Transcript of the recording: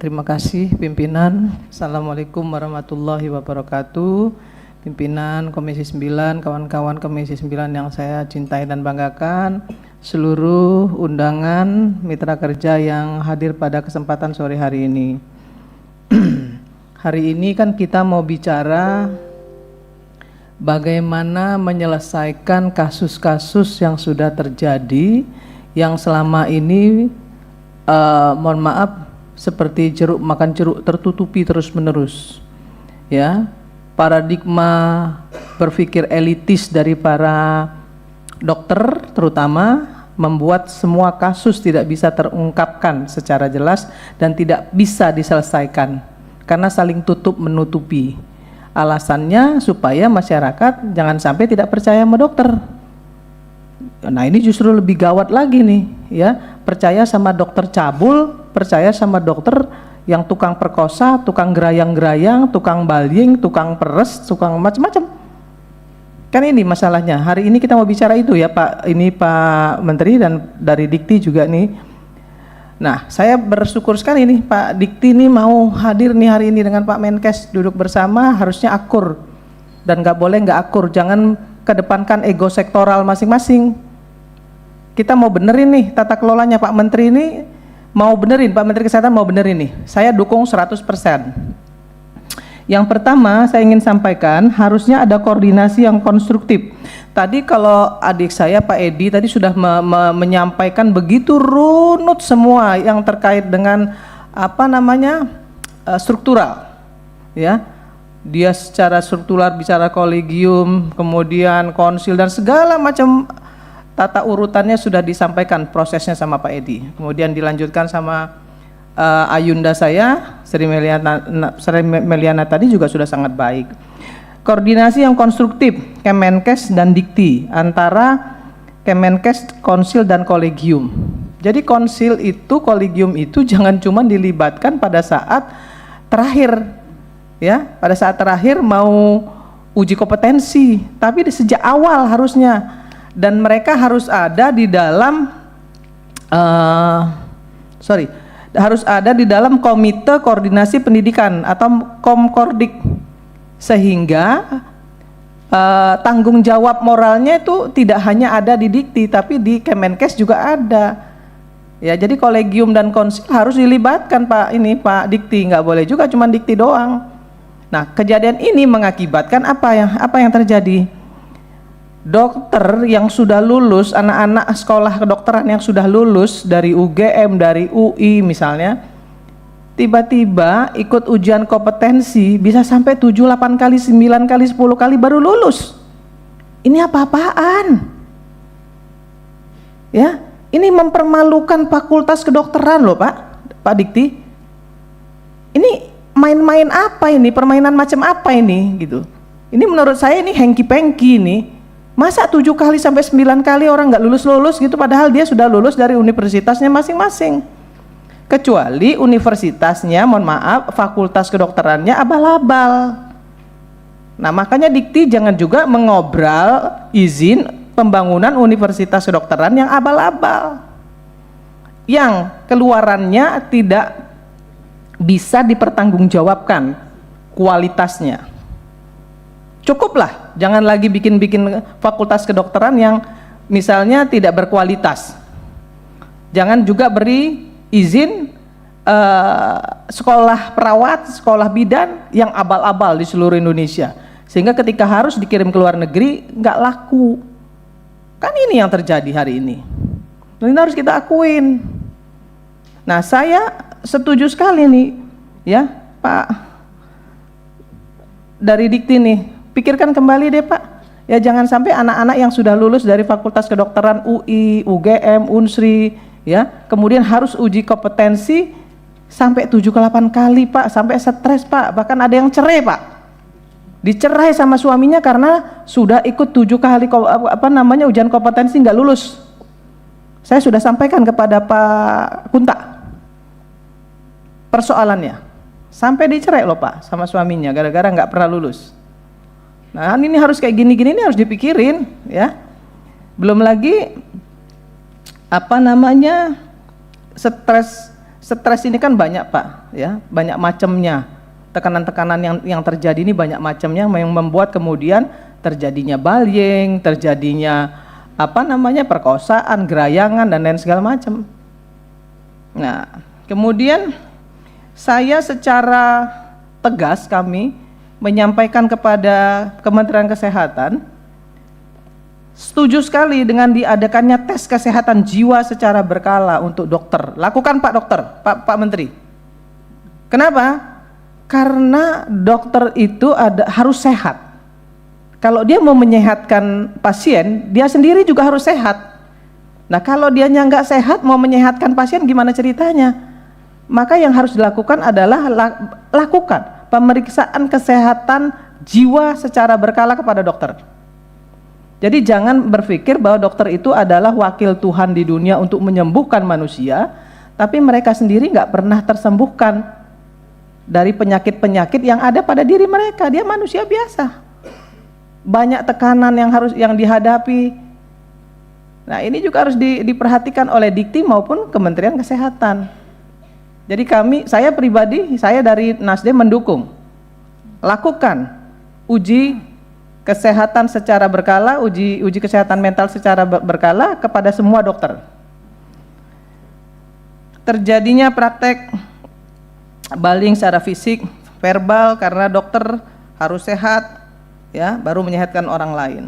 Terima kasih pimpinan. Assalamualaikum warahmatullahi wabarakatuh. Pimpinan Komisi 9, kawan-kawan Komisi 9 yang saya cintai dan banggakan, seluruh undangan mitra kerja yang hadir pada kesempatan sore hari ini. Hari ini kan kita mau bicara bagaimana menyelesaikan kasus-kasus yang sudah terjadi, yang selama ini mohon maaf seperti jeruk makan jeruk tertutupi terus-menerus, ya. Paradigma berpikir elitis dari para dokter terutama membuat semua kasus tidak bisa terungkapkan secara jelas dan tidak bisa diselesaikan karena saling tutup menutupi. Alasannya supaya masyarakat jangan sampai tidak percaya sama dokter. Nah, ini justru lebih gawat lagi nih, ya. Percaya sama dokter cabul, percaya sama dokter yang tukang perkosa, tukang gerayang-gerayang, tukang baling, tukang peres, tukang macam-macam. Kan ini masalahnya. Hari ini kita mau bicara itu ya Pak, ini Pak Menteri dan dari Dikti juga nih. Nah, saya bersyukur sekali nih Pak Dikti nih mau hadir nih hari ini dengan Pak Menkes, duduk bersama, harusnya akur. Dan nggak boleh nggak akur, jangan kedepankan ego sektoral masing-masing. Kita mau benerin nih tata kelolanya, Pak Menteri ini mau benerin, Pak Menteri Kesehatan mau benerin nih. Saya dukung 100%. Yang pertama saya ingin sampaikan harusnya ada koordinasi yang konstruktif. Tadi kalau adik saya Pak Edi tadi sudah menyampaikan begitu runut semua yang terkait dengan apa namanya struktural, ya. Dia secara struktural bicara kolegium, kemudian konsil dan segala macam tata urutannya sudah disampaikan prosesnya sama Pak Edi. Kemudian dilanjutkan sama Ayunda saya, Sri Meliana tadi juga sudah sangat baik. Koordinasi yang konstruktif Kemenkes dan Dikti antara Kemenkes, konsil dan kolegium. Jadi konsil itu, kolegium itu jangan cuma dilibatkan pada saat terakhir, ya, pada saat terakhir mau uji kompetensi, tapi sejak awal harusnya. Dan mereka harus ada di dalam harus ada di dalam komite koordinasi pendidikan atau Komkordik, sehingga tanggung jawab moralnya itu tidak hanya ada di Dikti tapi di Kemenkes juga ada, ya. Jadi kolegium dan konsil harus dilibatkan Pak Dikti, nggak boleh juga cuma Dikti doang. Nah, kejadian ini mengakibatkan apa yang terjadi? Dokter yang sudah lulus, anak-anak sekolah kedokteran yang sudah lulus dari UGM, dari UI misalnya, tiba-tiba ikut ujian kompetensi bisa sampai 7, 8 kali, 9 kali, 10 kali baru lulus. Ini apa-apaan? Ya, ini mempermalukan fakultas kedokteran loh Pak Dikti. Ini main-main apa ini? Permainan macam apa ini gitu? Ini menurut saya ini hengki-pengki nih. Masa 7 kali sampai 9 kali orang nggak lulus-lulus gitu, padahal dia sudah lulus dari universitasnya masing-masing. Kecuali universitasnya, mohon maaf, fakultas kedokterannya abal-abal. Nah, makanya Dikti jangan juga mengobral izin pembangunan universitas kedokteran yang abal-abal, yang keluarannya tidak bisa dipertanggungjawabkan kualitasnya. Cukuplah, jangan lagi bikin-bikin fakultas kedokteran yang misalnya tidak berkualitas. Jangan juga beri izin sekolah perawat, sekolah bidan yang abal-abal di seluruh Indonesia, sehingga ketika harus dikirim ke luar negeri nggak laku. Kan ini yang terjadi hari ini. Ini harus kita akuin. Nah, saya setuju sekali nih, ya Pak dari Dikti nih. Pikirkan kembali deh Pak, ya jangan sampai anak-anak yang sudah lulus dari Fakultas Kedokteran UI, UGM, Unsri, ya kemudian harus uji kompetensi sampai 7 ke 8 kali Pak, sampai stres Pak, bahkan ada yang cerai Pak, dicerai sama suaminya karena sudah ikut 7 kali ujian kompetensi nggak lulus. Saya sudah sampaikan kepada Pak Kunta persoalannya, sampai dicerai loh Pak sama suaminya gara-gara nggak pernah lulus. Nah, ini harus kayak gini-gini, ini harus dipikirin, ya. Belum lagi stres Stres ini kan banyak Pak, ya, banyak macamnya. Tekanan-tekanan yang terjadi ini banyak macamnya, yang membuat kemudian terjadinya bullying, terjadinya perkosaan, gerayangan dan lain segala macam. Nah, kemudian saya secara tegas kami menyampaikan kepada Kementerian Kesehatan, setuju sekali dengan diadakannya tes kesehatan jiwa secara berkala untuk dokter. Lakukan Pak Dokter, Pak Menteri. Kenapa? Karena dokter itu harus sehat. Kalau dia mau menyehatkan pasien, dia sendiri juga harus sehat. Nah, kalau dianya nggak sehat, mau menyehatkan pasien gimana ceritanya? Maka yang harus dilakukan adalah lakukan pemeriksaan kesehatan jiwa secara berkala kepada dokter. Jadi jangan berpikir bahwa dokter itu adalah wakil Tuhan di dunia untuk menyembuhkan manusia, tapi mereka sendiri nggak pernah tersembuhkan dari penyakit-penyakit yang ada pada diri mereka. Dia manusia biasa, banyak tekanan yang dihadapi. Nah, ini juga harus diperhatikan oleh Dikti maupun Kementerian Kesehatan. Jadi saya pribadi, saya dari Nasdem mendukung, lakukan uji kesehatan secara berkala, uji kesehatan mental secara berkala kepada semua dokter. Terjadinya praktek bullying secara fisik, verbal, karena dokter harus sehat, ya, baru menyehatkan orang lain.